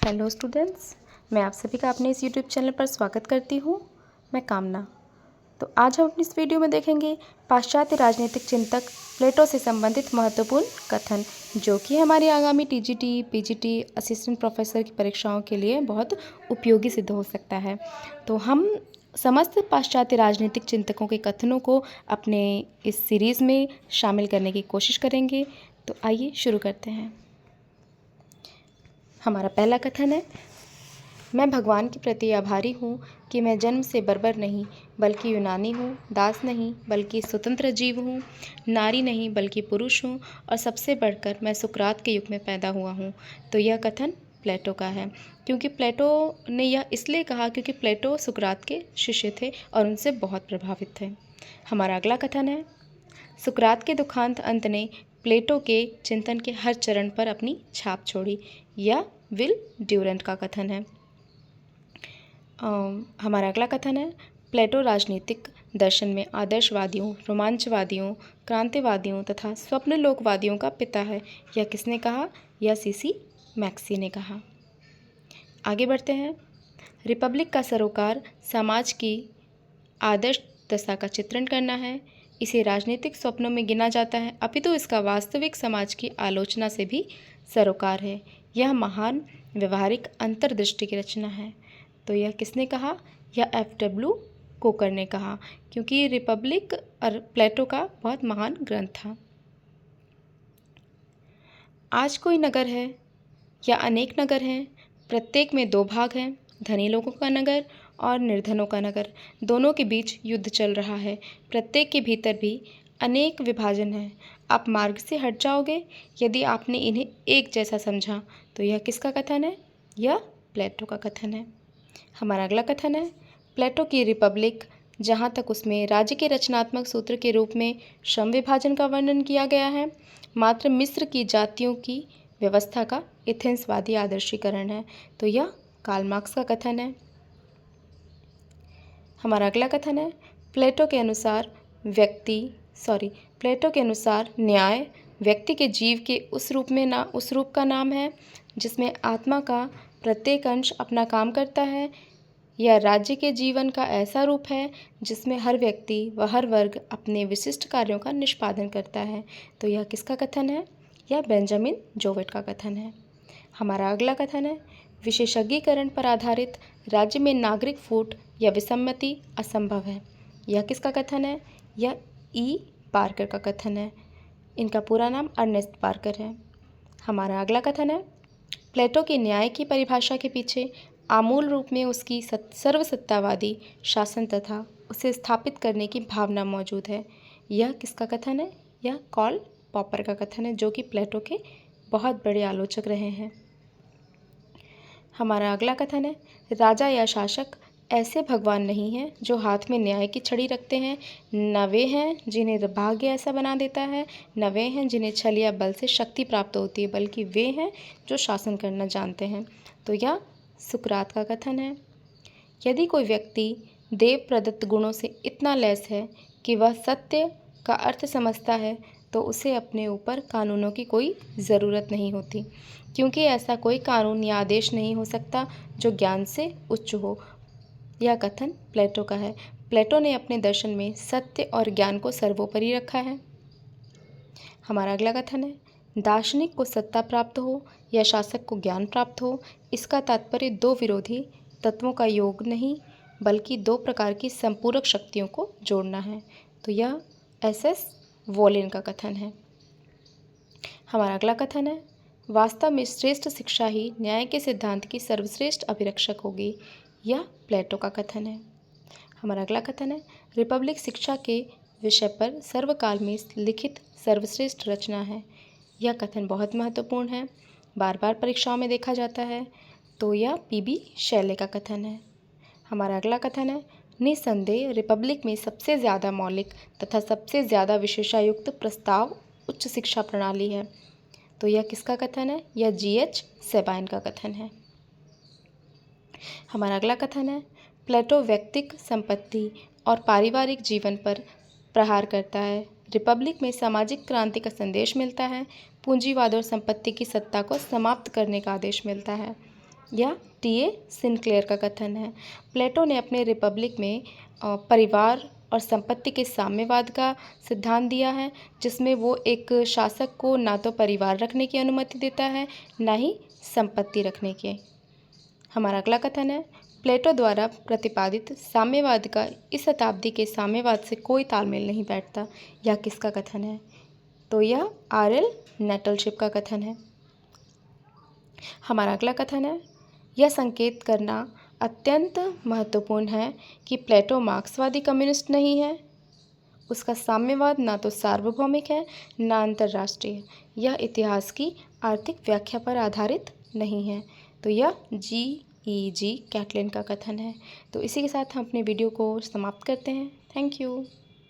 Hello students, मैं आप सभी का अपने इस यूट्यूब चैनल पर स्वागत करती हूँ। मैं कामना। तो आज हम अपनी इस वीडियो में देखेंगे पाश्चात्य राजनीतिक चिंतक प्लेटो से संबंधित महत्वपूर्ण कथन, जो कि हमारी आगामी टीजीटी, पीजीटी, असिस्टेंट प्रोफेसर की परीक्षाओं के लिए बहुत उपयोगी सिद्ध हो सकता है। तो हम समस्त पाश्चात्य राजनीतिक चिंतकों के कथनों को अपने इस सीरीज़ में शामिल करने की कोशिश करेंगे। तो आइए शुरू करते हैं। हमारा पहला कथन है, मैं भगवान के प्रति आभारी हूँ कि मैं जन्म से बर्बर नहीं बल्कि यूनानी हूँ, दास नहीं बल्कि स्वतंत्र जीव हूँ, नारी नहीं बल्कि पुरुष हूँ और सबसे बढ़कर मैं सुकरात के युग में पैदा हुआ हूँ। तो यह कथन प्लेटो का है, क्योंकि प्लेटो ने यह इसलिए कहा क्योंकि प्लेटो सुकरात के शिष्य थे और उनसे बहुत प्रभावित थे। हमारा अगला कथन है, सुकरात के दुखांत अंत ने प्लेटो के चिंतन के हर चरण पर अपनी छाप छोड़ी। यह विल ड्यूरेंट का कथन है। हमारा अगला कथन है, प्लेटो राजनीतिक दर्शन में आदर्शवादियों, रोमांचवादियों, क्रांतिवादियों तथा स्वप्नलोकवादियों का पिता है। यह किसने कहा? यह सीसी मैक्सी ने कहा। आगे बढ़ते हैं। रिपब्लिक का सरोकार समाज की आदर्श दशा का चित्रण करना है। इसे राजनीतिक स्वप्नों में गिना जाता है, अपितु इसका वास्तविक समाज की आलोचना से भी सरोकार है। यह महान व्यवहारिक अंतर्दृष्टि की रचना है। तो यह किसने कहा? यह F.W. कोकर ने कहा, क्योंकि रिपब्लिक और प्लेटो का बहुत महान ग्रंथ था। आज कोई नगर है या अनेक नगर हैं, प्रत्येक में दो भाग हैं, धनी लोगों का नगर और निर्धनों का नगर। दोनों के बीच युद्ध चल रहा है। प्रत्येक के भीतर भी अनेक विभाजन हैं। आप मार्ग से हट जाओगे यदि आपने इन्हें एक जैसा समझा। तो यह किसका कथन है? यह प्लेटो का कथन है। हमारा अगला कथन है, प्लेटो की रिपब्लिक, जहाँ तक उसमें राज्य के रचनात्मक सूत्र के रूप में श्रम विभाजन का वर्णन किया गया है, मात्र मिस्र की जातियों की व्यवस्था का एथेंसवादी आदर्शीकरण है। तो यह कार्ल मार्क्स का कथन है। हमारा अगला कथन है, प्लेटो के अनुसार न्याय व्यक्ति के जीव के उस रूप का नाम है जिसमें आत्मा का प्रत्येक अंश अपना काम करता है। यह राज्य के जीवन का ऐसा रूप है जिसमें हर व्यक्ति व हर वर्ग अपने विशिष्ट कार्यों का निष्पादन करता है। तो यह किसका कथन है? यह बेंजामिन जोवेट का कथन है। हमारा अगला कथन है, विशेषज्ञीकरण पर आधारित राज्य में नागरिक फूट या विसम्मति असंभव है। यह किसका कथन है? यह ई पार्कर का कथन है। इनका पूरा नाम अर्नेस्ट पार्कर है। हमारा अगला कथन है, प्लेटो के न्याय की परिभाषा के पीछे आमूल रूप में उसकी सर्वसत्तावादी शासन तथा उसे स्थापित करने की भावना मौजूद है। यह किसका कथन है? यह कार्ल पॉपर का कथन है, जो कि प्लेटो के बहुत बड़े आलोचक रहे हैं। हमारा अगला कथन है, राजा या शासक ऐसे भगवान नहीं हैं जो हाथ में न्याय की छड़ी रखते हैं। न वे हैं जिन्हें भाग्य ऐसा बना देता है, न वे हैं जिन्हें छल या बल से शक्ति प्राप्त होती है, बल्कि वे हैं जो शासन करना जानते हैं। तो यह सुकरात का कथन है। यदि कोई व्यक्ति देव प्रदत्त गुणों से इतना लैस है कि वह सत्य का अर्थ समझता है, तो उसे अपने ऊपर कानूनों की कोई ज़रूरत नहीं होती, क्योंकि ऐसा कोई कानून या आदेश नहीं हो सकता जो ज्ञान से उच्च हो। यह कथन प्लेटो का है। प्लेटो ने अपने दर्शन में सत्य और ज्ञान को सर्वोपरि रखा है। हमारा अगला कथन है, दार्शनिक को सत्ता प्राप्त हो या शासक को ज्ञान प्राप्त हो, इसका तात्पर्य दो विरोधी तत्वों का योग नहीं बल्कि दो प्रकार की संपूरक शक्तियों को जोड़ना है। तो यह एस.एस. वोलेन का कथन है। हमारा अगला कथन है, वास्तव में श्रेष्ठ शिक्षा ही न्याय के सिद्धांत की सर्वश्रेष्ठ अभिरक्षक होगी। यह प्लेटो का कथन है। हमारा अगला कथन है, रिपब्लिक शिक्षा के विषय पर सर्वकाल में लिखित सर्वश्रेष्ठ रचना है। यह कथन बहुत महत्वपूर्ण है, बार बार परीक्षाओं में देखा जाता है। तो यह पी.बी. शैले का कथन है। हमारा अगला कथन है, निस्संदेह रिपब्लिक में सबसे ज़्यादा मौलिक तथा सबसे ज़्यादा विशेषायुक्त प्रस्ताव उच्च शिक्षा प्रणाली है। तो यह किसका कथन है? यह जी.एच. सेबाइन का कथन है। हमारा अगला कथन है, प्लेटो व्यक्तिक संपत्ति और पारिवारिक जीवन पर प्रहार करता है। रिपब्लिक में सामाजिक क्रांति का संदेश मिलता है। पूंजीवाद और संपत्ति की सत्ता को समाप्त करने का आदेश मिलता है। यह टी.ए. सिनक्लेयर का कथन है। प्लेटो ने अपने रिपब्लिक में परिवार और संपत्ति के साम्यवाद का सिद्धांत दिया है, जिसमें वो एक शासक को ना तो परिवार रखने की अनुमति देता है, ना ही संपत्ति रखने की। हमारा अगला कथन है, प्लेटो द्वारा प्रतिपादित साम्यवाद का इस शताब्दी के साम्यवाद से कोई तालमेल नहीं बैठता। यह किसका कथन है? तो यह आर.एल. नेटलशिप का कथन है। हमारा अगला कथन है, यह संकेत करना अत्यंत महत्वपूर्ण है कि प्लेटो मार्क्सवादी कम्युनिस्ट नहीं है। उसका साम्यवाद ना तो सार्वभौमिक है, ना अंतर्राष्ट्रीय। यह इतिहास की आर्थिक व्याख्या पर आधारित नहीं है। तो यह जी कैटलिन का कथन है। तो इसी के साथ हम अपने वीडियो को समाप्त करते हैं। Thank you.